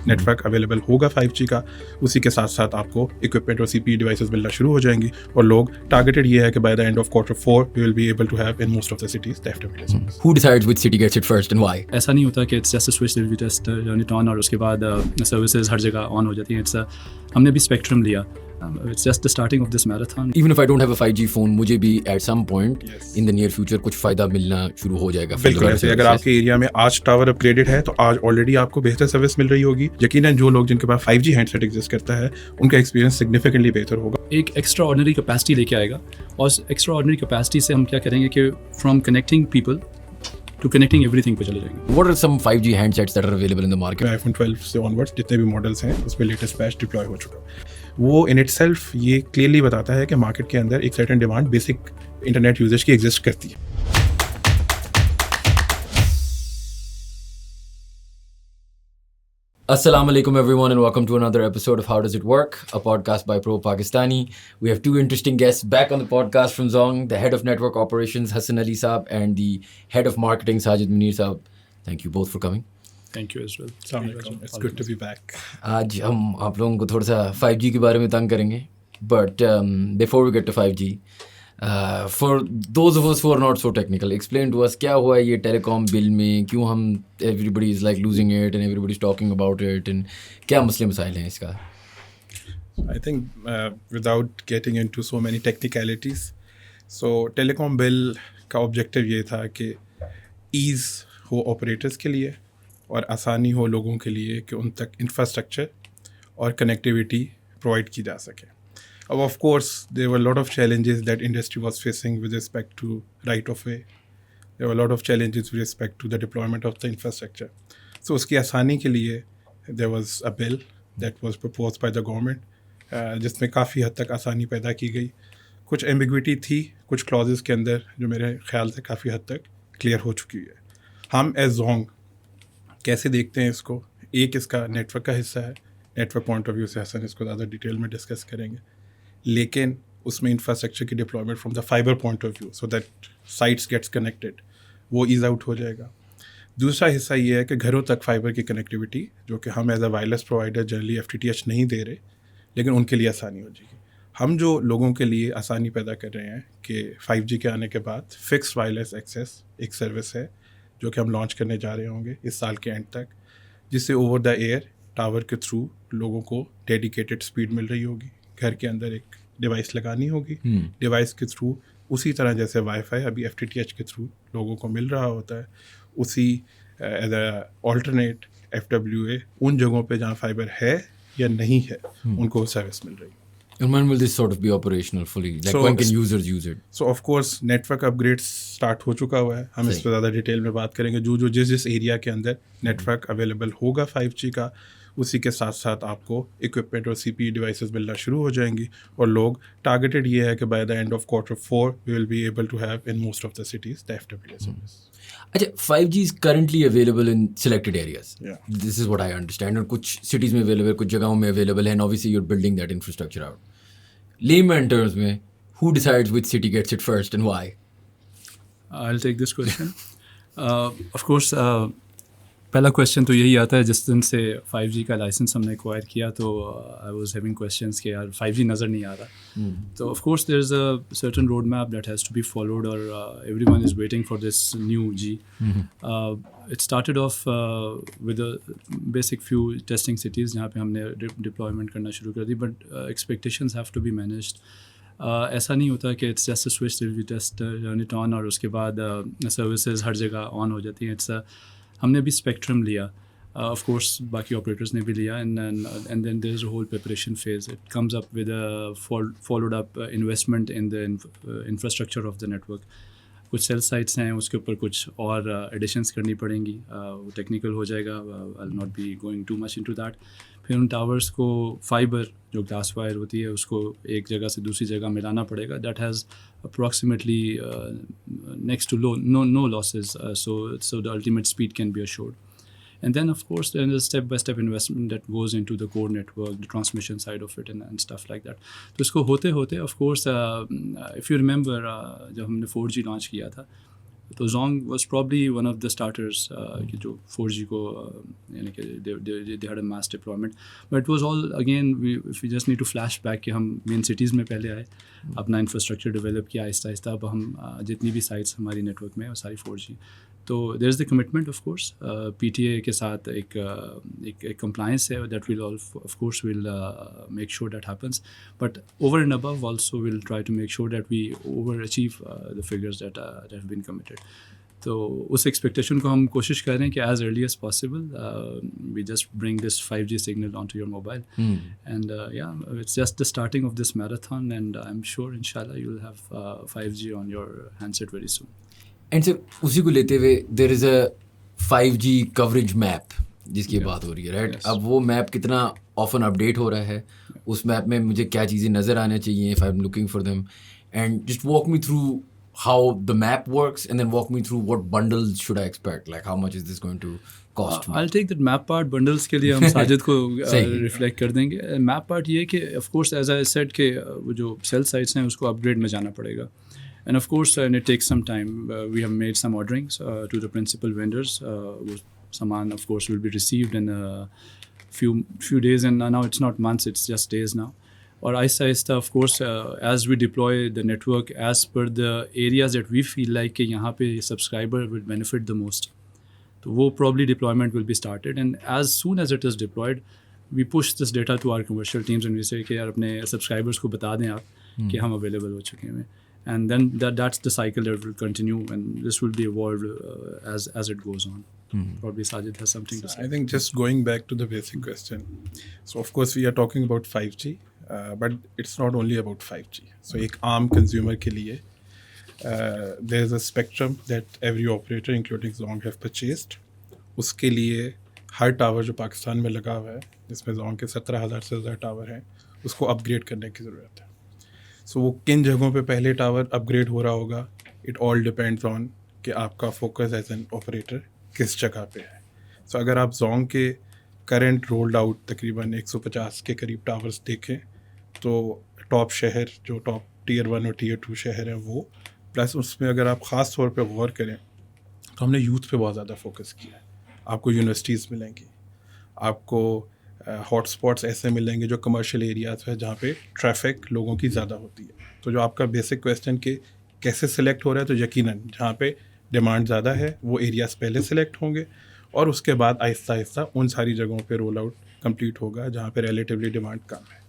Network available होगा 5G का, उसी के साथ साथ आपको इक्विपमेंट और CPU डिवाइसेस मिलना शुरू हो जाएंगी और लोग टारगेटेड ये है कि by the end of Q4 we will be able to have in most of the cities the FWA service. Who decides which city gets it first and why? ऐसा नहीं होता कि it's just switch we test it on और उसके बाद services हर जगह on हो जाती हैं. हमने भी स्पेक्ट्रम लिया. It's just the starting of this marathon. Even if I don't have a 5G phone, मुझे भी at some point Yes. in the near future कुछ फ़ायदा मिलना शुरू हो जाएगा. बिल्कुल ऐसे. अगर आपके एरिया में आज टावर अपग्रेडेड है तो आज ऑलरेडी आपको बेहतर सर्विस मिल रही होगी. यकीनन जो लोग जिनके पास 5G हैंडसेट एग्जिस्ट करता है उनका एक्सपीरियंस सिग्निफिकेंटली बेहतर होगा. एक एक्स्ट्रा ऑर्डिनरी कैपेसिटी लेके आएगा और एक्स्ट्रा ऑर्डिनरी कैपेसिटी से हम क्या करेंगे कि from connecting people to connecting everything पे चले जाएंगे. What are some 5G handsets that are available in the market? iPhone 12 से ऑनवर्ड्स जितने भी मॉडल्स हैं उसमें लेटेस्ट पैच डिप्लॉय हो चुका है. वो इन इटसेल्फ ये क्लियरली बताता है कि मार्केट के अंदर एक certain demand basic internet usage की एग्जिस्ट करती है. Assalamu alaikum everyone and welcome to another episode of How Does It Work, a podcast by Pro Pakistani. We have two interesting guests back on the podcast from Zong, the head of network operations Hassan Ali Saab and the head of marketing Sajid Munir Saab. Thank you both for coming. Thank you as well. It's good to be back. आज हम आप लोगों को थोड़ा सा 5G के बारे में तंग करेंगे. But before we get to 5G, for those of us who are not so technical, explain to us क्या हुआ है ये टेलीकॉम बिल में, क्यों हम everybody is like losing it and everybody is talking about it and क्या मसले मसाइल हैं इसका. I think without getting into so many technicalities, so telecom bill का ऑब्जेक्टिव ये था कि ईज़ हो ऑपरेटर्स के लिए और आसानी हो लोगों के लिए कि उन तक इंफ्रास्ट्रक्चर और कनेक्टिविटी प्रोवाइड की जा सके. अब of course there were lot of challenges that industry was facing with respect to right of way. There were lot of challenges with respect to the deployment of the infrastructure. So उसकी आसानी के लिए there was a bill that was proposed by the government, जिसमें काफ़ी हद तक आसानी पैदा की गई. कुछ एम्बिग्विटी थी कुछ क्लॉजेस के अंदर जो मेरे ख्याल से काफ़ी हद तक क्लियर हो चुकी है. हम एज जोंग कैसे देखते हैं इसको, एक इसका नेटवर्क का हिस्सा है. नेटवर्क पॉइंट ऑफ व्यू से हसन इसको ज़्यादा डिटेल में डिस्कस करेंगे, लेकिन उसमें इंफ्रास्ट्रक्चर की deployment from the fibre point of view so that sites gets connected वो ईज आउट हो जाएगा. दूसरा हिस्सा ये है कि घरों तक फाइबर की कनेक्टिविटी जो कि हम as a wireless provider generally FTTH नहीं दे रहे, लेकिन उनके लिए आसानी हो जाएगी. हम जो लोगों के लिए आसानी पैदा कर रहे हैं कि 5G के आने के बाद फिक्स वायरलेस एक्सेस एक सर्विस है जो कि हम लॉन्च करने जा रहे होंगे इस साल के एंड तक, जिससे ओवर द एयर टावर के थ्रू लोगों को डेडिकेटेड स्पीड मिल रही होगी. घर के अंदर एक डिवाइस लगानी होगी, डिवाइस के थ्रू उसी तरह जैसे वाईफाई अभी FTTH के थ्रू लोगों को मिल रहा होता है, उसी एज अ ऑल्टरनेट FWA उन जगहों पे जहाँ फाइबर है या नहीं है उनको सर्विस मिल रही है. And when will this sort of be operational fully? Like So, when can users use it? So of course network upgrade start हो चुका हुआ है. हम इस पर ज़्यादा डिटेल में बात करेंगे. जो जिस एरिया के अंदर नेटवर्क अवेलेबल होगा 5G का, उसी के साथ साथ आपको इक्विपमेंट और CPU डिवाइसेस मिलना शुरू हो जाएंगी और लोग टारगेटेड ये है कि by the end of Q4 we will be able to have in most of the cities the FWA service. अच्छा, 5G is currently available in selected areas. Yeah. This is what I understand. और कुछ cities में available, कुछ जगहों में available है, and obviously you're building that infrastructure out. Layman terms में, who decides which city gets it first and why? I'll take this question. Of course, पहला question तो यही आता है जिस दिन से 5G का लाइसेंस हमने एक्वायर किया तो आई वाज हैविंग क्वेश्चंस कि यार 5G नज़र नहीं आ रहा. तो of course there is a certain road map that has to be followed और everyone is waiting for this new G. It started off with a basic few testing cities जहाँ पे हमने डिप्लॉयमेंट करना शुरू कर दी, but expectations have to be managed. ऐसा नहीं होता कि it's just a switch we test it on और उसके बाद सर्विसेज हर जगह ऑन हो जाती हैं. हमने भी स्पेक्ट्रम लिया, ऑफ कोर्स बाकी ऑपरेटर्स ने भी लिया, and then there is a whole preparation phase. It comes up with a followed up investment in the infrastructure of the network. कुछ सेल साइट्स हैं उसके ऊपर कुछ और एडिशंस करनी पड़ेंगी, वो टेक्निकल हो जाएगा. I will not be going too much into that. फिर उन टावर्स को फाइबर जो ग्लास वायर होती है उसको एक जगह से दूसरी जगह मिलाना पड़ेगा. That has approximately next to no losses, so the ultimate speed can be assured. And then of course there is a step-by-step investment that goes into the core network, the transmission side of it and stuff like that. तो इसको होते होते of course if you remember जब हमने 4G launch किया था तो Zong was probably one of the starters कि जो 4G को यानी कि they had a mass deployment, but it was all again if we just need to flash back कि हम मेन सिटीज़ में पहले आए, अपना इंफ्रास्ट्रक्चर डेवलप किया आहिस्ता आहिस्ता, अब हम जितनी भी साइट्स हमारी नेटवर्क में है वो सारी 4G। तो there is the commitment of course, PTA के साथ एक कंप्लायंस है that will of course will make sure that happens, but over and above also will try to make sure that we over achieve the figures that have been committed. तो उस expectation को हम कोशिश कर रहे हैं कि as early as possible we just bring this 5G signal on to your mobile, and या it's just the starting of this marathon, and I am sure इंशाल्लाह you will have 5G on your handset very soon. And sir उसी को लेते हुए there is a 5G coverage map जिसकी बात हो रही है, राइट? अब वो मैप कितना ऑफन अपडेट हो रहा है, उस मैप में मुझे क्या चीज़ें नज़र आना चाहिए if I am looking for them, and just walk me through how the map works, and then walk me through what bundles should I expect, like how much is this going to cost me? I'll take that map part, bundles के लिए हम साजिद को reflect कर देंगे। Map part ये कि of course as I said कि वो जो सेल साइट्स हैं उसको अपग्रेड में जाना पड़ेगा, and of course and it takes some time. We have made some orderings to the principal vendors. वो सामान of course will be received in a few days, and now it's not months, it's just days now. और आहिस्ता आहिस्ता of course as we deploy the network as per the areas that we feel like कि यहाँ पे subscriber will benefit the most, तो वो probably deployment will be started, and as soon as it is deployed we push this data to our commercial teams and we say कि यार अपने subscribers को बता दें आप कि हम अवेलेबल हो चुके हैं, and then that's the cycle that will continue, and this will be evolved as it goes on. Probably Sajid has something to say. I think just going back to the basic question, so of course we are talking about 5G, but it's not only about 5G. So एक आम consumer के लिए there is a spectrum that every operator including Zong have purchased. उसके लिए हर tower जो पाकिस्तान में लगा हुआ है, जिसमें Zong के 17,000 से ज़्यादा टावर हैं, उसको अपग्रेड करने की ज़रूरत है। सो वो किन जगहों पे पहले टावर अपग्रेड हो रहा होगा, इट ऑल डिपेंड्स ऑन कि आपका फोकस एज एन ऑपरेटर किस जगह पे है। सो अगर आप Zong के करंट रोल्ड आउट तकरीबन 150 के करीब टावर्स देखें, तो टॉप शहर जो टॉप टीयर 1 और टीयर 2 शहर हैं वो, प्लस उसमें अगर आप ख़ास तौर पे गौर करें तो हमने यूथ पे बहुत ज़्यादा फोकस किया है। आपको यूनिवर्सिटीज़ मिलेंगी, आपको हॉटस्पॉट्स ऐसे मिलेंगे जो कमर्शियल एरियाज़ है जहाँ पे ट्रैफिक लोगों की ज़्यादा होती है। तो जो आपका बेसिक क्वेश्चन कि कैसे सिलेक्ट हो रहा है, तो यकीनन जहाँ पे डिमांड ज़्यादा है वो एरियाज़ पहले सिलेक्ट होंगे, और उसके बाद आहिस्ता आहिस्ता उन सारी जगहों पे रोल आउट कंप्लीट होगा जहाँ पे रिलेटिवली डिमांड कम है।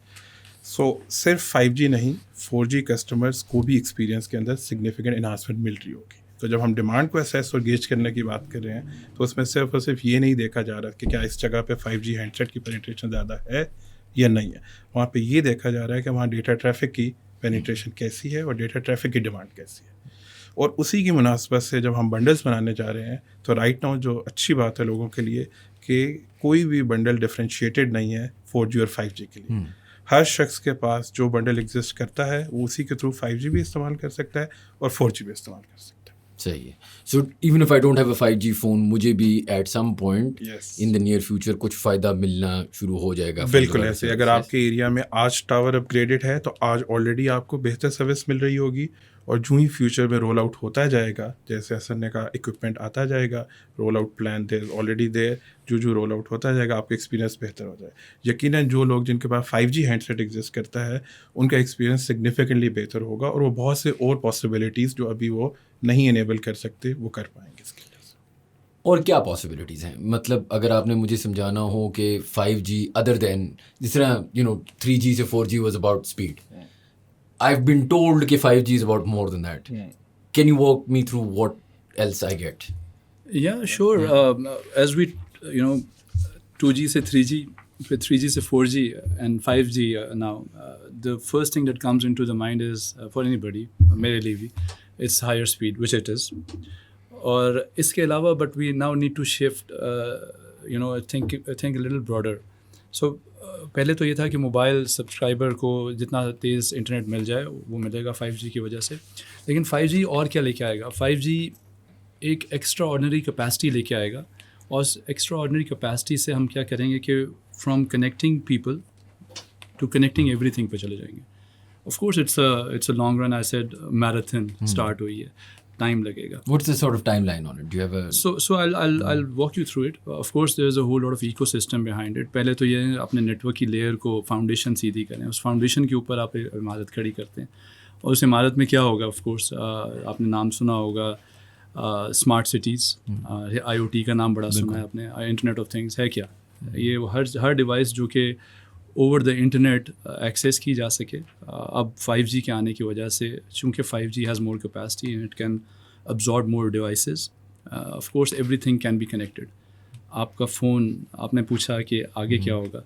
सो सिर्फ 5G नहीं, 4G कस्टमर्स को भी एक्सपीरियंस के अंदर सिग्निफिकेंट इन्हांसमेंट मिल रही होगी। तो जब हम डिमांड को असेस और गेज करने की बात कर रहे हैं, तो उसमें सिर्फ और सिर्फ ये नहीं देखा जा रहा कि क्या इस जगह पे 5G हैंडसेट की पेनिट्रेशन ज़्यादा है या नहीं है, वहाँ पे ये देखा जा रहा है कि वहाँ डेटा ट्रैफिक की पेनिट्रेशन कैसी है और डेटा ट्रैफिक की डिमांड कैसी है। और उसी की मुनासबत से जब हम बंडल्स बनाने जा रहे हैं, तो राइट नाउ जो अच्छी बात है लोगों के लिए कि कोई भी बंडल डिफ्रेंशिएटेड नहीं है 4G और 5G के लिए। हर शख्स के पास जो बंडल एग्जिस्ट करता है वो उसी के थ्रू 5G भी इस्तेमाल कर सकता है और 4G भी इस्तेमाल कर सकता है। सही है। So even if I don't have a 5G phone, मुझे भी at some point in the near future कुछ फ़ायदा मिलना शुरू हो जाएगा। बिल्कुल ऐसे, अगर आपके एरिया में आज टावर अपग्रेडेड है तो आज ऑलरेडी आपको बेहतर सर्विस मिल रही होगी, और जो ही फ्यूचर में रोल आउट होता जाएगा, जैसे हसन ने कहा इक्विपमेंट आता जाएगा, roll out plan there already there, जो रोल आउट होता जाएगा आपका एक्सपीरियंस बेहतर हो जाए। यकीनन जो लोग जिनके पास 5G हैंडसेट एग्जिस्ट करता है उनका एक्सपीरियंस सिग्निफिकेंटली बेहतर होगा, और वो बहुत से और पॉसिबिलिटीज़ जो अभी वो नहीं इनेबल कर सकते वो कर पाएंगे इसके लिए। और क्या पॉसिबिलिटीज़ हैं? मतलब अगर आपने मुझे समझाना हो कि 5G अदर देन जिस तरह 3G से 4G was about speed, I've been told कि 5G is about more than that. Can you walk me through what else I get? Yeah, sure. As we 2G से 3G, फिर 3G से 4G and 5G now, the first thing that comes into the mind is for anybody, मेरे लिए भी, it's higher speed, which it is. और इसके अलावा but we now need to shift, think a little broader. So पहले तो ये था कि मोबाइल सब्सक्राइबर को जितना तेज़ इंटरनेट मिल जाए वो मिलेगा 5G की वजह से, लेकिन 5G और क्या लेके आएगा? 5G एक एक्स्ट्रा ऑर्डिनरी कैपेसिटी लेके आएगा, और एक्स्ट्रा ऑर्डिनरी कैपेसिटी से हम क्या करेंगे कि from connecting people to connecting everything पे चले जाएंगे। Of course it's a long run, I said marathon start हुई है, टाइम लगेगा. What's the sort of timeline on it? Do you have a So I'll walk you through it. Of course, there's a whole lot of ecosystem behind it. पहले तो ये अपने network की layer को foundation सीधी करें. उस foundation के ऊपर आप इमारत खड़ी करते हैं और उस इमारत में क्या होगा? ऑफ कोर्स आपने नाम सुना होगा स्मार्ट सिटीज़, IoT का नाम बड़ा सुना है आपने. इंटरनेट ऑफ थिंग्स है क्या? ये हर डिवाइस जो कि ओवर द इंटरनेट एक्सेस की जा सके. अब 5G के आने की वजह से, चूँकि 5G has more capacity and it can absorb more devices. Of course, everything can be connected. आपका फ़ोन, आपने पूछा कि आगे क्या होगा.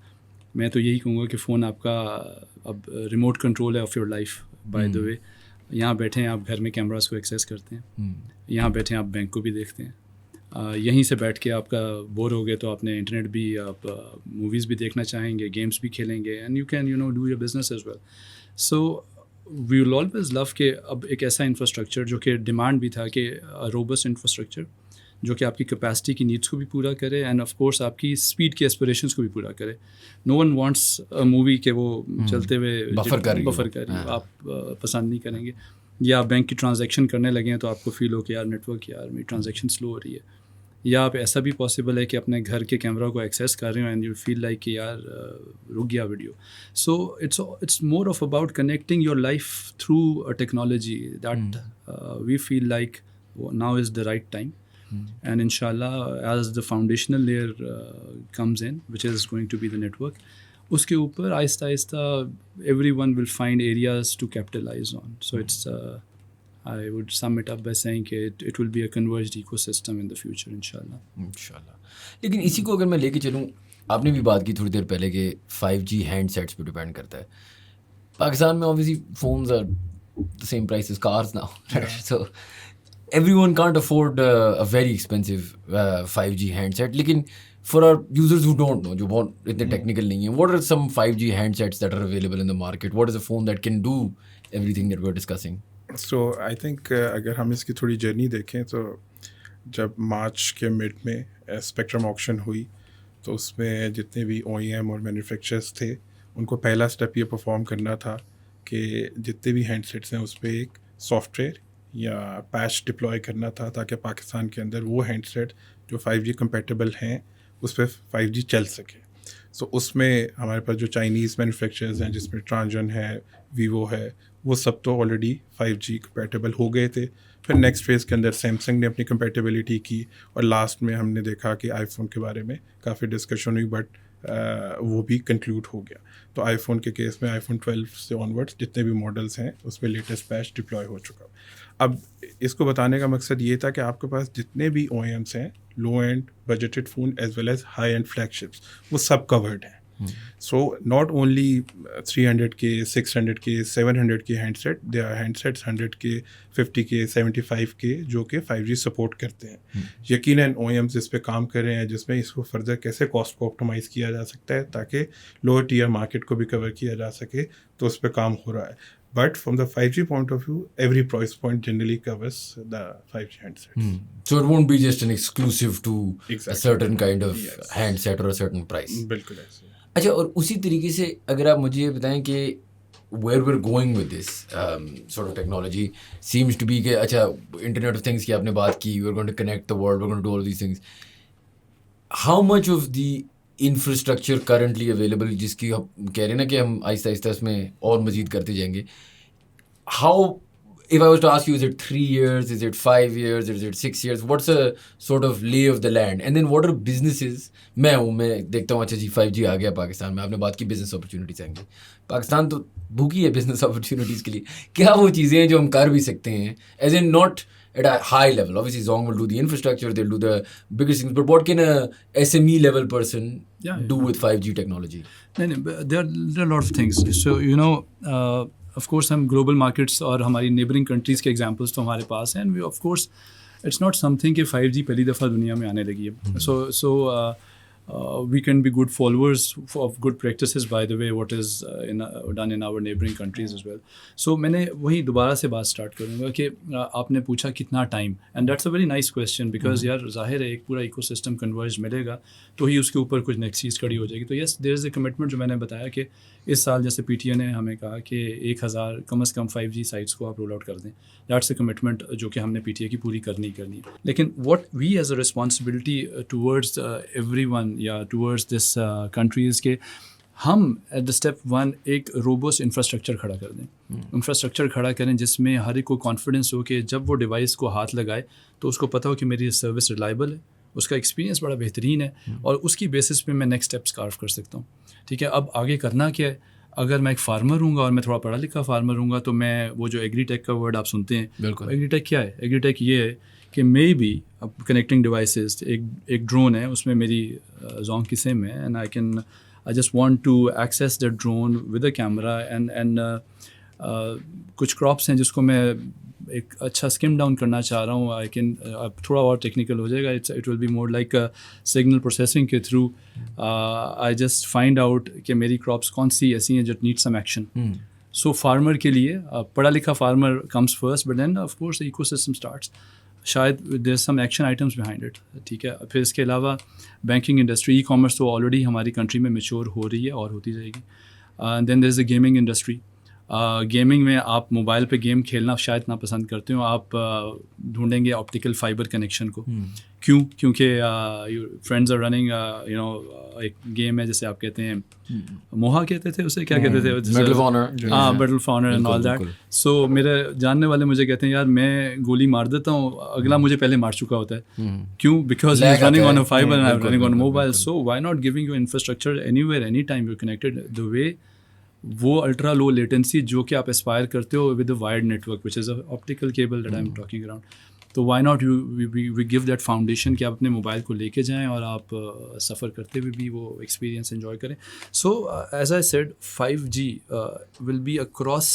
मैं तो यही कहूँगा कि फ़ोन आपका अब रिमोट कंट्रोल है of your life. By the way, यहाँ बैठे हैं आप घर में कैमरास को एक्सेस करते हैं. यहाँ बैठे हैं आप बैंक को भी देखते हैं. यहीं से बैठ के आपका बोर हो गए तो आपने इंटरनेट भी, आप मूवीज़ भी देखना चाहेंगे, गेम्स भी खेलेंगे, and you can do your business as well. So we will always love के अब एक ऐसा इंफ्रास्ट्रक्चर जो कि डिमांड भी था कि रोबस्ट इंफ्रास्ट्रक्चर जो कि आपकी कैपेसिटी की नीड्स को भी पूरा करे एंड ऑफ कोर्स आपकी स्पीड की एस्पिरेशंस को भी पूरा करे. No one wants a movie के वो चलते हुए बफर कर रही है, आप पसंद नहीं करेंगे. या आप बैंक की ट्रांजैक्शन करने लगे हैं तो आपको फील हो कि यार नेटवर्क, यार मेरी ट्रांजैक्शन स्लो हो रही है. या आप ऐसा भी पॉसिबल है कि अपने घर के कैमरा को एक्सेस कर रहे हो एंड यू फील लाइक कि यार रुक गया video. So it's more of about connecting your life through a technology that we feel like now is the right time. And इंशाल्लाह as the foundational layer comes in which is going to be the network, उसके ऊपर Aahista Aahista everyone will find areas to capitalize on. So it's I would sum it up by saying it will be a converged ecosystem in the future, इंशाल्लाह. लेकिन इसी को अगर मैं लेके चलूँ, आपने भी बात की थोड़ी देर पहले कि 5G हैंडसेट्स पे डिपेंड करता है. पाकिस्तान में obviously phones are the same price as cars now, so everyone can't afford a very expensive 5G handset. लेकिन for our users who don't know, जो बहुत इतने टेक्निकल नहीं हैं, what are some 5G handsets that are available in the market? What is a phone that can do everything that we're discussing? So I think अगर हम इसकी थोड़ी journey देखें तो जब मार्च के मिड में स्पेक्ट्रम ऑक्शन हुई तो उसमें जितने भी OEM और मैन्युफैक्चरर्स थे उनको पहला स्टेप ये परफॉर्म करना था कि जितने भी हैंडसेट्स हैं उस पर एक सॉफ्टवेयर या पैच डिप्लॉय करना था ताकि पाकिस्तान के अंदर वो हैंडसेट जो 5G कंपेटेबल हैं उस पर 5G चल सके. सो उसमें हमारे पास जो चाइनीज़ मैन्युफैक्चरर्स हैं जिसमें ट्रांजन है, वीवो है, वो सब तो ऑलरेडी 5G कंपेटेबल हो गए थे. फिर नेक्स्ट फेज़ के अंदर सैमसंग ने अपनी कंपेटेबिलिटी की और लास्ट में हमने देखा कि आईफोन के बारे में काफ़ी डिस्कशन हुई बट वो भी कंक्लूड हो गया. तो आईफोन के केस में आईफोन 12 से ऑनवर्ड्स जितने भी मॉडल्स हैं उसमें लेटेस्ट पैच डिप्लॉय हो चुका. अब इसको बताने का मकसद ये था कि आपके पास जितने भी OEMs हैं, low end budgeted phone as well as high end flagships, वो सब कवर्ड हैं. So not only 300K, 600K, 700K handset, they are handsets 100K, 50K, 75K जो कि 5G सपोर्ट करते हैं. यकीनन OEMs इस पे काम कर रहे हैं जिसमें इसको फर्दर कैसे कॉस्ट को ऑप्टिमाइज़ किया जा सकता है ताकि लोअर टियर मार्केट को भी कवर किया जा सके, तो उस पर काम हो रहा है. But from the 5G point of view, every price point generally covers the 5G handset. So it won't be just an exclusive to Exactly. a certain kind of Yes. handset or a certain price. बिल्कुल ऐसे. अच्छा, और उसी तरीके से अगर आप मुझे ये बताएं कि where we're going with this sort of technology seems to be कि अच्छा Internet of Things की आपने बात की, we're going to connect the world, we're going to do all these things. How much of the infrastructure currently available जिसकी हम कह रहे हैं ना कि हम आहिस्ता आहिस्ता इसमें और मज़ीद करते जाएंगे, how, if I was to ask you, is it 3 years, is it 5 years, is it 6 years, what's a sort of lay of the land, and then what are businesses, मैं देखता हूँ अच्छा जी 5G आ गया पाकिस्तान में, आपने बात की बिजनेस अपॉर्चुनिटीज आएंगी, पाकिस्तान तो भूखी है बिजनेस अपॉर्चुनिटीज़ के लिए, क्या वो चीज़ें हैं जो हम कर भी सकते हैं, as in not at a high level? Obviously Zong will do the infrastructure, they'll do the biggest things, but what can a SME level person do with 5G technology? There are a lot of things. So of course हम global markets और हमारी neighboring countries के examples तो हमारे पास हैं, and we of course it's not something कि 5G पहली दफ़ा दुनिया में आने लगी है. So we can be good followers of good practices, by the way, what is done in our neighboring countries as well. So मैंने वही दोबारा से बात स्टार्ट करूँगा कि आपने पूछा कितना time, and that's a very nice question because यार जाहिर है एक पूरा इकोसिस्टम कन्वर्ज मिलेगा तो ही उसके ऊपर कुछ नेक्स्ट चीज़ खड़ी हो जाएगी. तो yes, there is a commitment जो मैंने बताया कि इस साल जैसे PTA ने हमें कहा कि 1000 कम से कम 5G साइट्स को आप रोल आउट कर दें. दैट्स अ कमिटमेंट जो कि हमने PTA की पूरी करनी है. लेकिन what we as a responsibility towards everyone या टूवर्ड्स दिस कंट्री इज़ के हम एट द स्टेप 1 एक रोबोस्ट इंफ्रास्ट्रक्चर खड़ा कर दें. इंफ्रास्ट्रक्चर खड़ा करें जिसमें हर एक को कॉन्फिडेंस हो कि जब वो डिवाइस को हाथ लगाए तो उसको पता हो कि मेरी सर्विस रिलायबल है, उसका एक्सपीरियंस बड़ा बेहतरीन है और उसकी बेसिस पे मैं नेक्स्ट स्टेप्स कार्व कर सकता हूँ. ठीक है, अब आगे करना क्या है. अगर मैं एक फार्मर हूँगा और मैं थोड़ा पढ़ा लिखा फार्मर हूँगा तो मैं वो जो एग्रीटेक का वर्ड आप सुनते हैं, एग्रीटेक क्या है? एग्रीटेक ये है कि मे बी अब कनेक्टिंग डिवाइसेस, एक ड्रोन है उसमें मेरी जोंग की सिम है and I just want to access that drone with a camera and कुछ क्रॉप्स हैं जिसको मैं एक अच्छा स्किम डाउन करना चाह रहा हूँ. आई कैन थोड़ा और टेक्निकल हो जाएगा. It will be more like signal processing के through I just find out कि मेरी क्रॉप्स कौन सी ऐसी हैं जो need some action. So farmer के लिए पढ़ा लिखा farmer comes first, but then of course the ecosystem starts. शायद there some action items behind it. ठीक है, फिर इसके अलावा बैंकिंग इंडस्ट्री, ई-कॉमर्स तो ऑलरेडी हमारी कंट्री में मैच्योर हो रही है और होती जाएगी. Then there is the gaming industry. Gaming में आप मोबाइल पे गेम खेलना शायद ना पसंद करते हो, आप ढूंढेंगे ऑप्टिकल फाइबर कनेक्शन को. क्यों? क्योंकि फ्रेंड्स आर रनिंग एक गेम है जैसे आप कहते हैं मोहा कहते थे उसे, क्या कहते थे? Medal of honour. हाँ, medal of honour and all that. So मेरे जानने वाले मुझे कहते हैं यार मैं गोली मार देता हूँ, अगला मुझे पहले मार चुका होता है. क्यों? Because he is running on a fibre and I am running on mobile. So why not giving you infrastructure anywhere any time you connected the way वो अल्ट्रा लो लेटेंसी जो कि आप एस्पायर करते हो with the wired network which is a optical cable that I am talking around. तो why not we give that foundation कि आप अपने मोबाइल को लेके जाएं और आप सफ़र करते हुए भी वो एक्सपीरियंस एंजॉय करें. So as I said 5G will be a cross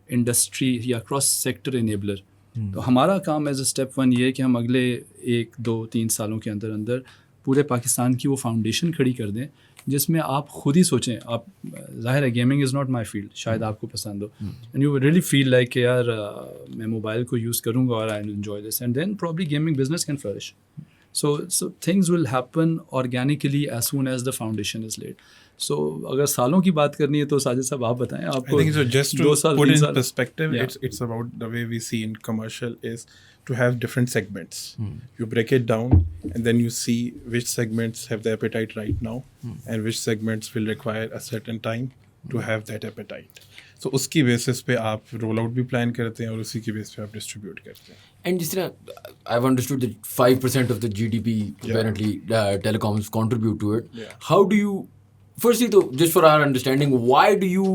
industry या क्रॉस सेक्टर इनेबलर. तो हमारा काम एज अ स्टेप 1 ये है कि हम अगले 1, 2, 3 सालों के अंदर अंदर पूरे पाकिस्तान की वो फाउंडेशन खड़ी कर दें जिसमें आप खुद ही सोचें. आप ज़ाहिर है gaming is not my field, शायद आपको पसंद हो and you really feel like कि यार मैं मोबाइल को यूज़ करूँगा और I enjoy this and then probably gaming business can flourish. So things will happen organically as soon as the foundation is laid. So अगर सालों की बात करनी है तो साजिद साहब आप बताएं. आपको I think so. Just to 2 साल, put 3 in साल, perspective, Yeah. it's about the way we see in commercial is to have different segments. You break it down, and then you see which segments have the appetite right now, and which segments will require a certain time to have that appetite. So उसकी basis पे आप roll out भी plan करते हैं और उसी की basis पे आप distribute करते हैं. And जिस तरह I've understood that 5% of the GDP apparently telecoms contribute to it. Yeah. How do you, firstly तो just for our understanding, why do you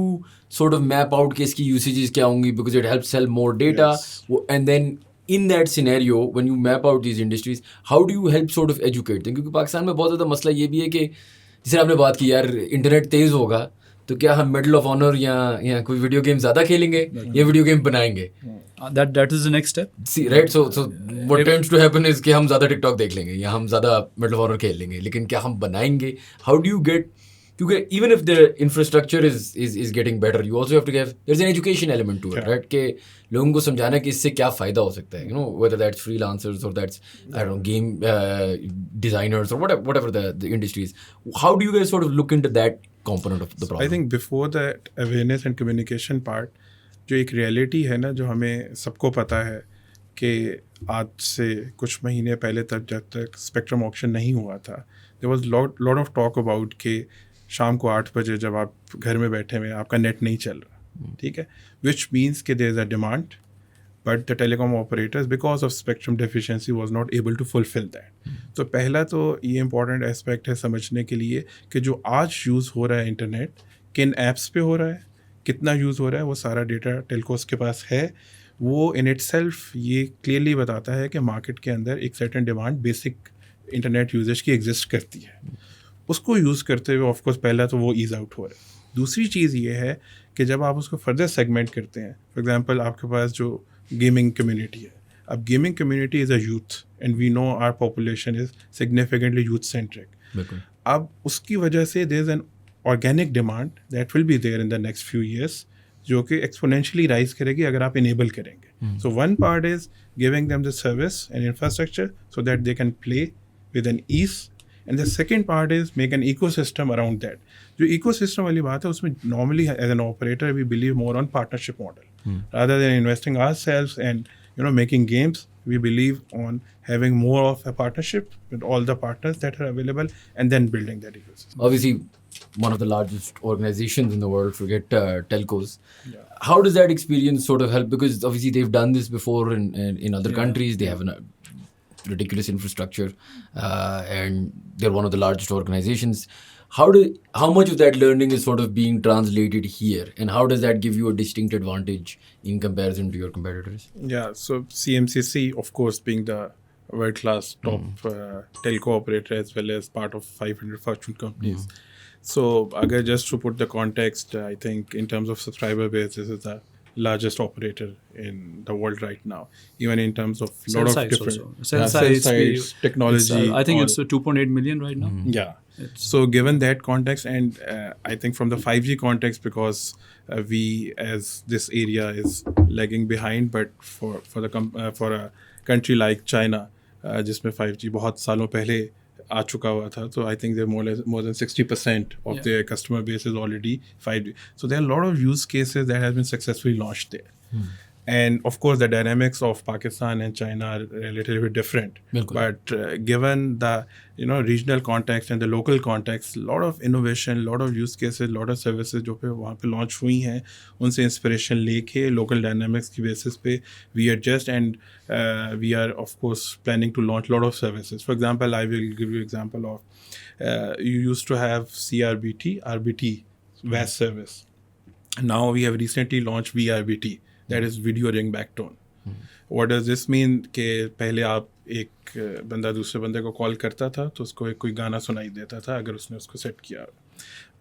sort of map out कि इसकी usages क्या होंगी, because it helps sell more data. Yes. And then in that scenario when you map out these industries, how do you help sort of educate them? क्योंकि पाकिस्तान में बहुत ज़्यादा मसला ये भी है कि जैसे आपने बात की यार इंटरनेट तेज़ होगा तो क्या हम मेडल ऑफ ऑनर या कोई वीडियो गेम ज़्यादा खेलेंगे या वीडियो गेम बनाएंगे. that is the next step. See, right? So what tends to happen is कि हम ज़्यादा टिकटॉक देख लेंगे या हम ज़्यादा मेडल ऑफ ऑनर खेल लेंगे, लेकिन क्या हम बनाएंगे? How do you get, क्योंकि even if the infrastructure is getting better, you also have to have, there's an education element to it, right? कि लोगों को समझाना कि इससे क्या फ़ायदा हो सकता है, you know, whether that's freelancers or that's, I don't know, game designers or whatever the industry is. How do you guys sort of look into that component of the problem? I think before that awareness and communication part, जो एक reality है ना, जो हमें सबको पता है कि आज से कुछ महीने पहले तक जब तक स्पेक्ट्रम ऑक्शन नहीं हुआ था, there was lot of talk about कि शाम को 8 बजे जब आप घर में बैठे हुए आपका नेट नहीं चल रहा, ठीक है, विच मीन्स कि there is a demand but the telecom operators because of spectrum deficiency was not able to fulfil that. तो पहला तो ये इंपॉर्टेंट एस्पेक्ट है समझने के लिए कि जो आज यूज़ हो रहा है इंटरनेट, किन ऐप्स पे हो रहा है, कितना यूज़ हो रहा है, वो सारा डेटा टेलकोस के पास है. वो इन इटसेल्फ ये क्लियरली बताता है कि मार्केट के अंदर एक certain demand basic internet usage की एग्जिस्ट करती है. उसको यूज़ करते हुए ऑफकोर्स पहला तो वो ईज़ आउट हो रहा है. दूसरी चीज़ ये है कि जब आप उसको फर्दर सेगमेंट करते हैं, फॉर एग्जांपल आपके पास जो गेमिंग कम्युनिटी है, अब gaming community is a youth and we know our population is significantly youth centric. अब उसकी वजह से there is an organic demand that will be there in the next few years, जो कि एक्सपोनेंशियली राइज करेगी अगर आप इनेबल करेंगे. So one part is giving them the service and infrastructure so that they can play with an ease, and the second part is make an ecosystem around that. जो ecosystem वाली बात है उसमें normally as an operator we believe more on partnership model rather than investing ourselves and making games. We believe on having more of a partnership with all the partners that are available and then building that ecosystem. Obviously, one of the largest organizations in the world, forget telcos. Yeah. How does that experience sort of help? Because obviously they've done this before in other countries. They have a ridiculous infrastructure and they're one of the largest organizations. How much of that learning is sort of being translated here, and how does that give you a distinct advantage in comparison to your competitors? Yeah, so CMCC, of course, being the world-class top telco operator as well as part of 500 Fortune companies. So, again, just to put the context, I think in terms of subscriber base, this is the largest operator in the world right now. Even in terms of lot of different cell sites, technology. I think it's 2.8 million right now. Yeah. So given that context, and I think from the 5G context, because we as this area is lagging behind, but for a country like China, जिसमें 5G बहुत सालों पहले आ चुका हुआ था, so I think they're more than 60% of their customer base is already 5G. So there are a lot of use cases that have been successfully launched there. And of course, the dynamics of Pakistan and China are relatively different. But given the regional context and the local context, a lot of innovation, a lot of use cases, a lot of services जो पे वहाँ पे launch हुई हैं, उनसे inspiration लेके local dynamics की basis पे we adjust, and we are of course planning to launch a lot of services. For example, I will give you example of you used to have CRBT, RBT, VAS service. Now we have recently launched VRBT. That is video ringback tone. What does this mean? कि पहले आप एक बंदा दूसरे बंदे को call करता था तो उसको एक कोई गाना सुनाई देता था अगर उसने उसको सेट किया.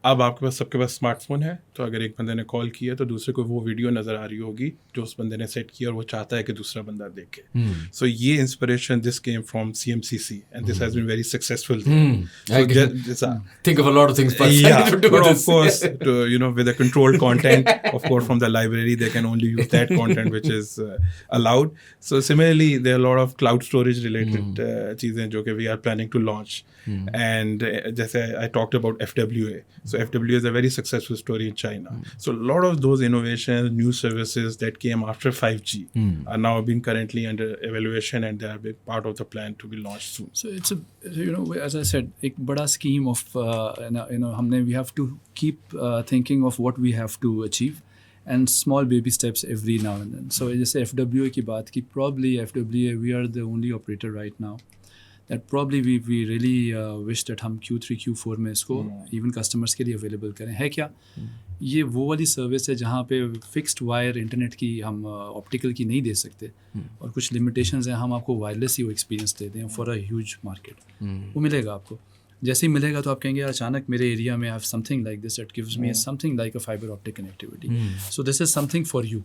अब आपके पास सबके पास स्मार्टफोन है, तो अगर एक बंदे ने कॉल किया तो दूसरे को वो वीडियो नज़र आ रही होगी जो उस बंदे ने सेट किया और वो चाहता है कि दूसरा बंदा देखे. सो ये inspiration this came from CMCC and this has been very successful. Think of a lot of things. Of course, with the controlled content, of course, from the library they can only use that content which is allowed. So similarly, there are a lot of cloud storage related चीज़ें जो कि we are planning to launch. And जैसे I talked about FWA. So FWA is a very successful story in China. So a lot of those innovations, new services that came after 5G are now being currently under evaluation, and they are a big part of the plan to be launched soon. So it's as I said, एक बड़ा scheme of we have to keep thinking of what we have to achieve and small baby steps every now and then. So जैसे FWA की बात की, probably FWA we are the only operator right now that probably we really wish that हम Q3 Q4 में इसको even customers के लिए available करें. है क्या ये वो वाली सर्विस है जहाँ पे फिक्स्ड वायर इंटरनेट की हम ऑप्टिकल की नहीं दे सकते, और कुछ लिमिटेशंस हैं, हम आपको वायरलेस ही वो एक्सपीरियंस देते हैं फॉर अ ह्यूज मार्केट. वो मिलेगा आपको. जैसे ही मिलेगा तो आप कहेंगे अचानक मेरे एरिया में I have something like this that gives me something like a fibre optic connectivity. So this is something for you.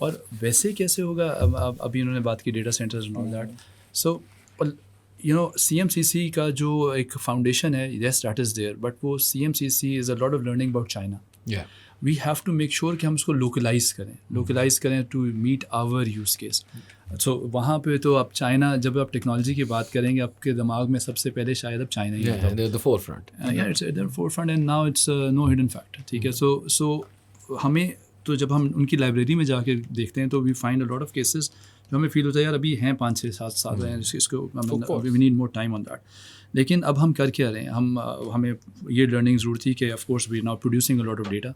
और वैसे कैसे होगा, अभी उन्होंने बात की data centres and all that. So CMCC का जो एक फाउंडेशन है, yes that is there, but वो CMCC is a lot of learning about China. We have to make sure कि हम उसको localize करें to meet our use case. So वहाँ पे तो आप चाइना, जब आप टेक्नोलॉजी की बात करेंगे आपके दिमाग में सबसे पहले शायद अब चाइना ही आता है. They're the forefront. Yeah, it's at the forefront and now it's no hidden fact. ठीक है. So हमें तो जब हम उनकी लाइब्रेरी में जाके देखते हैं तो we find a lot of cases जो हमें फील होता है यार अभी हैं 5 6 7 साल हैं इसको we need more time on that. लेकिन अब हम कर क्या रहे हैं, हमें ये लर्निंग ज़रूर थी कि of course we now producing a lot of data.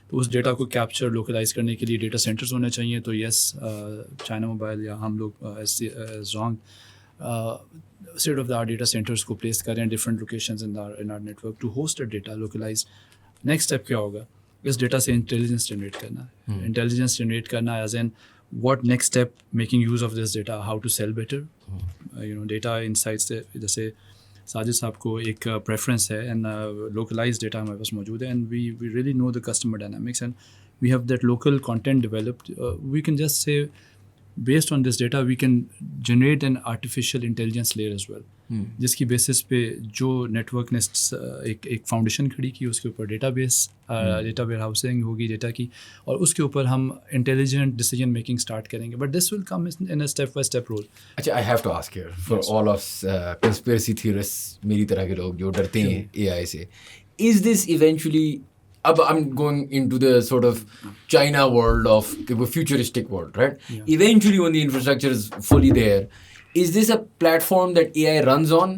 तो उस डेटा को कैप्चर लोकलाइज करने के लिए डेटा सेंटर्स होने चाहिए. तो येस चाइना मोबाइल या हम लोग Zong state of the art data centres को प्लेस करें different locations in our network to host a data localise. Next step क्या होगा, इस डेटा से इंटेलिजेंस जनरेट करना as an what next step making use of this data, how to sell better. Data insights से जैसे साजिद साहब को एक preference है and localized data हमारे पास मौजूद है, and we really know the customer dynamics and we have that local content developed. We can just say based on this data we can generate an artificial intelligence layer as well. जिसकी basis पे जो network ने एक foundation खड़ी की, उसके ऊपर data warehousing होगी डेटा की, और उसके ऊपर हम इंटेलिजेंट डिसीजन मेकिंग स्टार्ट करेंगे. But this will come in a step by step role. अच्छा, I have to ask here for all of conspiracy theorists, मेरी तरह के लोग जो डरते हैं एआई से, इज दिस इवेंचुअली, अब I am going into the sort of China world of futuristic world, right? Eventually when the infrastructure is fully there, is this a platform that AI runs on,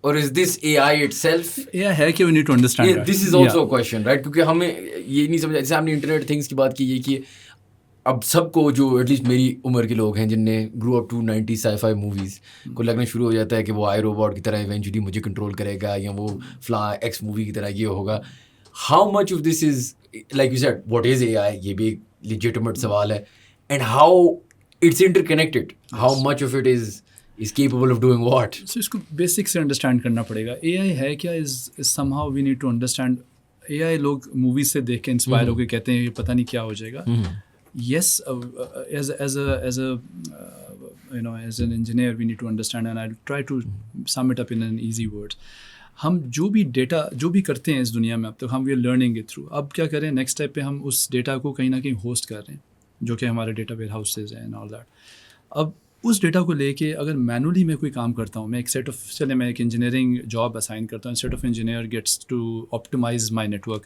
or is this AI itself? AI है कि we need to understand that. This is also a question, right? क्योंकि हमें ये नहीं समझ, जैसे हमने internet things की बात की है कि अब सबको, जो एटलीस्ट मेरी उम्र के लोग हैं जिनने grow up to 90 sci-fi movies, को लगना शुरू हो जाता है कि वो आई रोबोट की तरह इवेंचुअली मुझे कंट्रोल करेगा, या वो एक्स मूवी की तरह ये होगा. How much of this is, like you said, what is AI, ये भी एक लेजिटिमेट सवाल है, and how it's interconnected, how much of it is capable of doing what? So इसको बेसिक से अंडरस्टैंड करना पड़ेगा. AI है क्या, is somehow we need to understand. AI लोग मूवीज से देख के इंस्पायर होकर कहते हैं ये पता नहीं क्या हो जाएगा. Yes, as an engineer we need to understand, and I'll try to sum it up in an easy words. हम जो भी डेटा जो भी करते हैं इस दुनिया में अब तक, हम we are learning it through. अब क्या करें, नेक्स्ट स्टेप पे हम उस डेटा को कहीं ना कहीं होस्ट कर रहे हैं, जो कि हमारे डेटा वेयर हाउसेज हैं एंड ऑल दैट. अब उस डेटा को लेके अगर मैनुअली मैं कोई काम करता हूँ, मैं एक सेट ऑफ, चले मैं एक इंजीनियरिंग जॉब असाइन करता हूँ, set of engineer gets to optimise my network,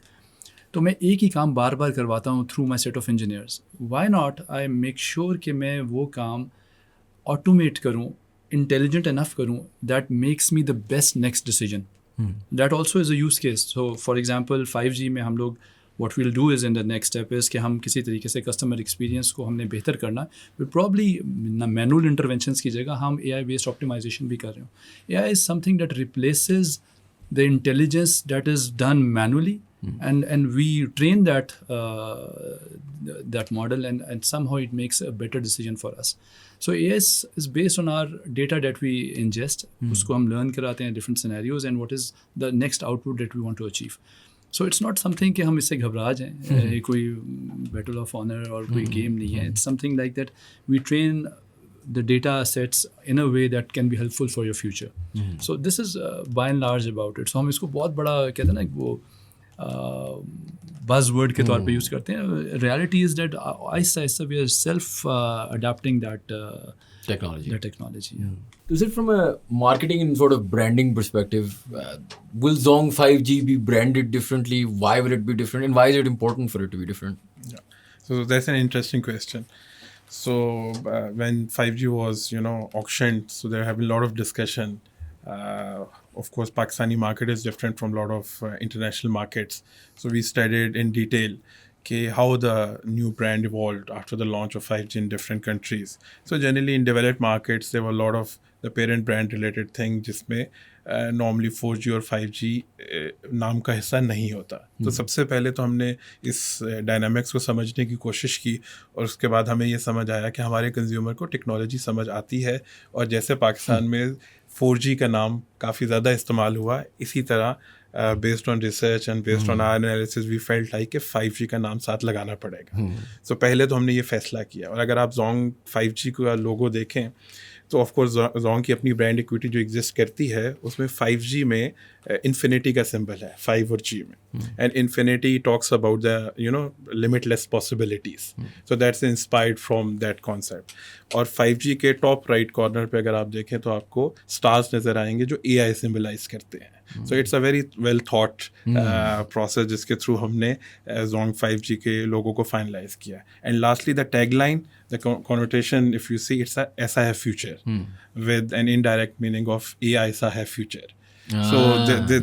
तो मैं एक ही काम बार बार करवाता हूँ through my set of engineers. Why not I make sure कि मैं वो काम ऑटोमेट करूँ, इंटेलिजेंट इनफ करूँ, that makes me the best next decision. That also is a use case. So for example 5G में हम लोग what we'll do is in the next step is कि हम किसी तरीके से कस्टमर एक्सपीरियंस को हमने बेहतर करना, we probably मैनुअल इंटरवेंशंस की जगह हम AI बेस्ड ऑप्टिमाइजेशन भी कर रहे हो. AI is something that replaces the intelligence that is done manually, and we train that model, and somehow it makes a better decision for us. So AI is based on our data that we ingest. उसको हम learn कराते हैं different scenarios and what is the next output that we want to achieve. So it's not something कि हम इससे घबरा जाएं, ये कोई बैटल ऑफ ऑनर और कोई गेम नहीं है. It's something like that we train the data sets in a way that can be helpful for your future. So this is by and large about it. So हम इसको बहुत बड़ा कहते हैं ना, वो buzzword के तौर पे यूज़ करते हैं. Reality is that Aahista Aahista we are self-adapting that technology. Is it from a marketing and sort of branding perspective, will Zong 5G be branded differently? Why will it be different? And why is it important for it to be different? Yeah. So that's an interesting question. So when 5G was, auctioned, so there have been a lot of discussion. Of course, Pakistani market is different from a lot of international markets. So we studied in detail how the new brand evolved after the launch of 5G in different countries. So generally in developed markets, there were a lot of the parent brand related thing जिसमें normally 4G और 5G नाम का हिस्सा नहीं होता. तो सबसे पहले तो हमने इस डायनामिक्स को समझने की कोशिश की, और उसके बाद हमें ये समझ आया कि हमारे कंज्यूमर को टेक्नोलॉजी समझ आती है, और जैसे पाकिस्तान में 4G का नाम काफ़ी ज़्यादा इस्तेमाल हुआ, इसी तरह based on research and based on our analysis we felt like कि 5G का नाम साथ लगाना पड़ेगा. So पहले तो हमने ये फैसला किया. और अगर आप Zong 5G का लोगो देखें तो ऑफ कोर्स Zong की अपनी ब्रांड इक्विटी जो एग्जिस्ट करती है, उसमें 5G में इन्फिनिटी का सिंबल है 5 और G में, and infinity talks about the limitless possibilities. So that's inspired from that concept. और 5G के टॉप राइट कॉर्नर पे अगर आप देखें तो आपको स्टार्स नज़र आएंगे जो AI सिम्बलाइज करते हैं. So it's a very well thought process जिसके थ्रू हमने Zong 5G के लोगों को फाइनलाइज किया. And lastly the tagline, the connotation, if you see, it's a ऐसा है future with an indirect meaning of AI ऐसा है future. So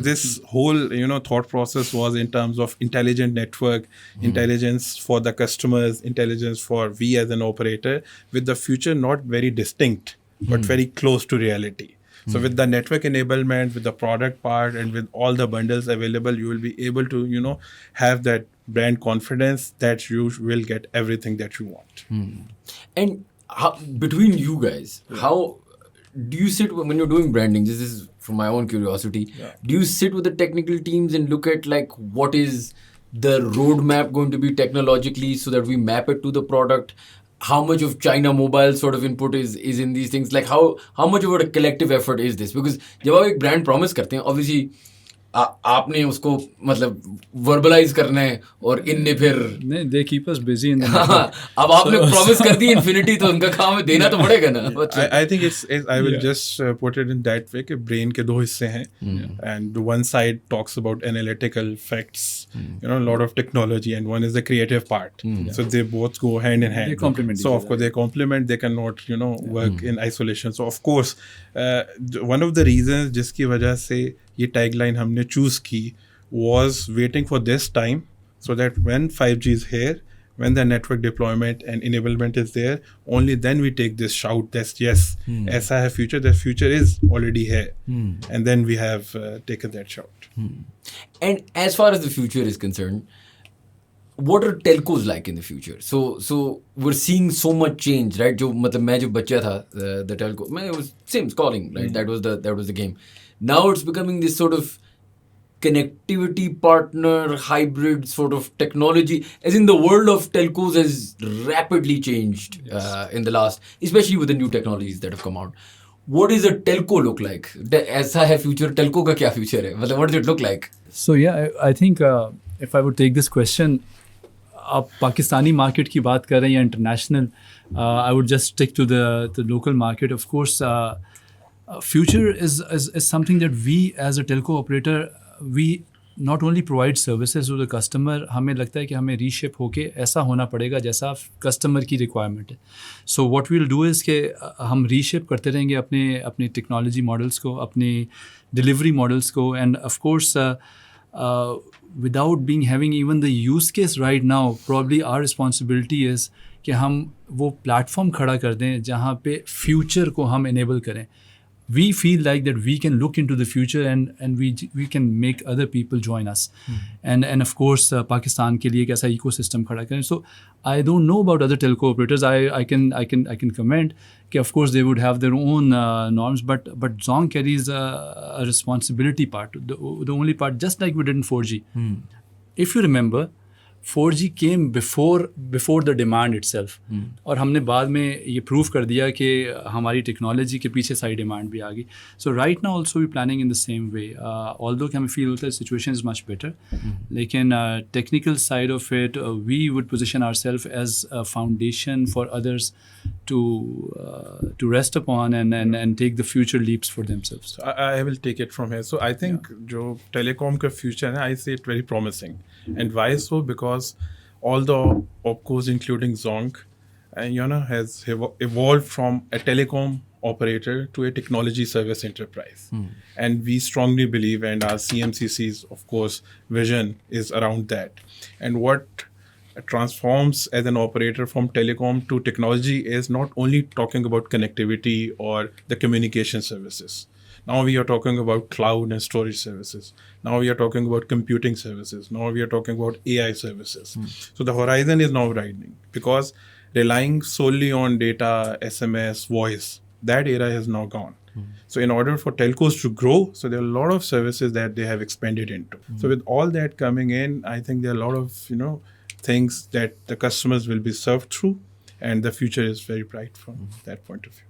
this whole thought process was in terms of intelligent network, intelligence for the customers, intelligence for we as an operator, with the future not very distinct but very close to reality. So with the network enablement, with the product part, and with all the bundles available, you will be able to have that brand confidence that you will get everything that you want. And between you guys, how do you sit when you're doing branding? This is from my own curiosity. Do you sit with the technical teams and look at like what is the roadmap going to be technologically so that we map it to the product? how much of China Mobile sort of input is in these things? Like how much of a collective effort is this? Because जब आप एक brand promise करते हैं, obviously आपने उसको मतलब verbalise करना है और इनने फिर नहीं, they keep us busy in the अब आपने प्रॉमिस कर दी इन्फिनिटी, तो उनका काम है देना तो पड़ेगा ना. I think I will just put it in that way कि brain के दो हिस्से हैं, and one side talks about analytical facts, you know, a lot of technology, and one is the creative part. So they both go hand in hand. They complement So each of course they complement. They cannot, you know, work in isolation. So of course one of the reasons जिसकी वजह से ये tagline हमने choose की was waiting for this time, so that when 5G is here, when the network deployment and enablement is there, only then we take this shout that yes, ऐसा है future, the future is already here, and then we have taken that shout. And as far as the future is concerned, what are telcos like in the future? So we're seeing so much change, right? जो मतलब मैं जो बच्चा था, the telco, it was Sims calling, right? That was the game. Now it's becoming this sort of connectivity partner hybrid sort of technology, as in the world of telcos has rapidly changed in the last, especially with the new technologies that have come out. What does a telco look like? ऐसा है future, telco का क्या future है? मतलब what does it look like? So yeah, I think if I would take this question, आप Pakistani market की बात कर रहे हैं या international, I would just stick to the local market. Of course future is something that we as a telco operator we not only provide services to the customer, हमें लगता है कि हमें रीशेप होके ऐसा होना पड़ेगा जैसा कस्टमर की रिक्वायरमेंट है. So what we will do is कि हम रीशेप करते रहेंगे अपने टेक्नोलॉजी मॉडल्स को, अपने डिलीवरी मॉडल्स को, and of course without having even the use case right now, probably our responsibility is कि हम वो प्लेटफॉर्म खड़ा कर दें जहाँ पे फ्यूचर को हम इनेबल करें. We feel like that we can look into the future and we can make other people join us. And of course Pakistan के लिए एक ऐसा ecosystem खड़ा करें. So I don't know about other telco operators. I can comment कि of course they would have their own norms, but Zong carries a responsibility part. The only part, just like we did in 4G. If you remember, 4G came before the demand itself. और हमने बाद में ये prove कर दिया कि हमारी technology के पीछे सारी डिमांड भी आ गई. So right now also we planning in the same way, although कि हमें फील होता है सिचुएशन इज़ मच बेटर, लेकिन technical side of it we would position our self as a foundation for others to rest upon and take the future leaps for themselves. So I will take it from here. So I think जो telecom का future है, I see it very promising. And why so? Because all the opcos, including Zonk, has evolved from a telecom operator to a technology service enterprise. And we strongly believe, and our CMCC's, of course, vision is around that. And what transforms as an operator from telecom to technology is not only talking about connectivity or the communication services. Now we are talking about cloud and storage services. Now we are talking about computing services. Now we are talking about AI services. So the horizon is now widening, because relying solely on data, SMS, voice, that era is now gone. So in order for telcos to grow, so there are a lot of services that they have expanded into. So with all that coming in, I think there are a lot of, things that the customers will be served through, and the future is very bright from that point of view.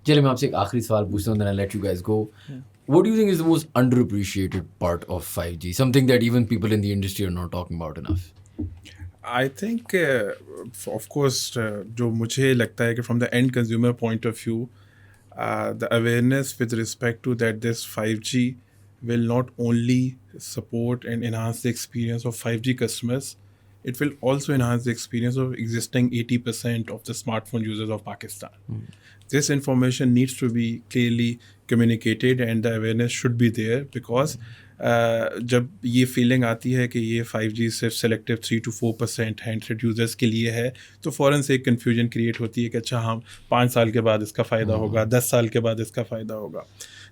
चलिए मैं आपसे एक आखिरी सवाल पूछता हूँ, then I'll let you guys go. What do you think is the most underappreciated part of 5G? Something that even people in the industry are not talking about enough. I think, of course, जो मुझे लगता है कि from the end consumer point of view, the awareness with respect to that this 5G will not only support and enhance the experience of 5G customers, it will also enhance the experience of existing 80% of the smartphone users of Pakistan. This information needs to be clearly communicated, and the awareness should be there, because जब ये feeling आती है कि ये 5G सिर्फ selective 3 to 4% handset users के लिए है, तो फ़ौरन से एक कन्फ्यूजन क्रिएट होती है कि अच्छा हम 5 साल के बाद इसका फ़ायदा होगा, 10 साल के बाद इसका फ़ायदा होगा.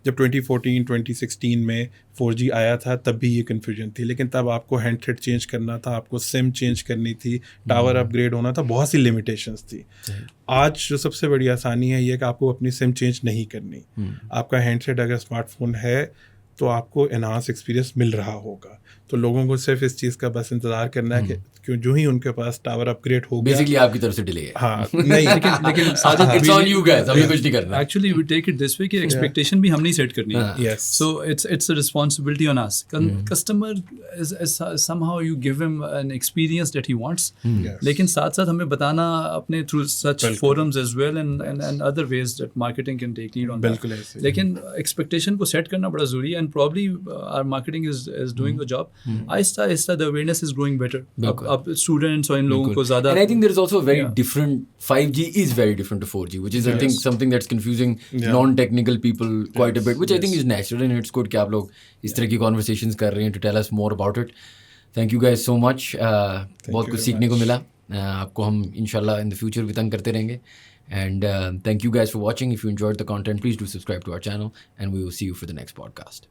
जब 2014-2016 में 4G आया था तब भी ये कन्फ्यूजन थी, लेकिन तब आपको हैंडसेट चेंज करना था, आपको सिम चेंज करनी थी, टावर अपग्रेड होना था, बहुत सी लिमिटेशंस थी. आज जो सबसे बड़ी आसानी है ये कि आपको अपनी सिम चेंज नहीं करनी. आपका हैंडसेट अगर स्मार्टफोन है तो आपको एनहांस एक्सपीरियंस मिल रहा होगा. तो लोगों को सिर्फ इस चीज़ का बस इंतज़ार करना है कि क्यों जो ही उनके पास टावर अपग्रेड हो गया, बेसिकली आपकी तरफ से डिले है. हाँ नहीं लेकिन Sajid It's on you guys, हमें कुछ नहीं करना. Actually we take it this way कि एक्सपेक्टेशन भी हमने सेट करनी है. yes So it's a responsibility on us. Customer is somehow you give him an experience that he wants. yes. लेकिन साथ साथ हमें बताना अपने through such बिल्कुल. forums as well and other ways that marketing can take lead on that. बिल्कुल ऐसे ही। लेकिन expectation को set करना बड़ा ज़रूरी है and probably our marketing is doing a job. Aahista Aahista the awareness is growing better. अब students और इन लोगों को ज़्यादा. And I think there is also a very Yeah. different 5G is very different to 4G, which is I think something that's confusing Yeah. non-technical people quite a bit, which I think is natural and it's good कि आप लोग इस तरह की conversations कर रहे हैं to tell us more about it. Thank you guys so much. बहुत you कुछ very सीखने को much. मिला. आपको हम इंशाल्लाह in the future भी तंग करते रहेंगे. And thank you guys for watching. If you enjoyed the content, please do subscribe to our channel and we will see you for the next podcast.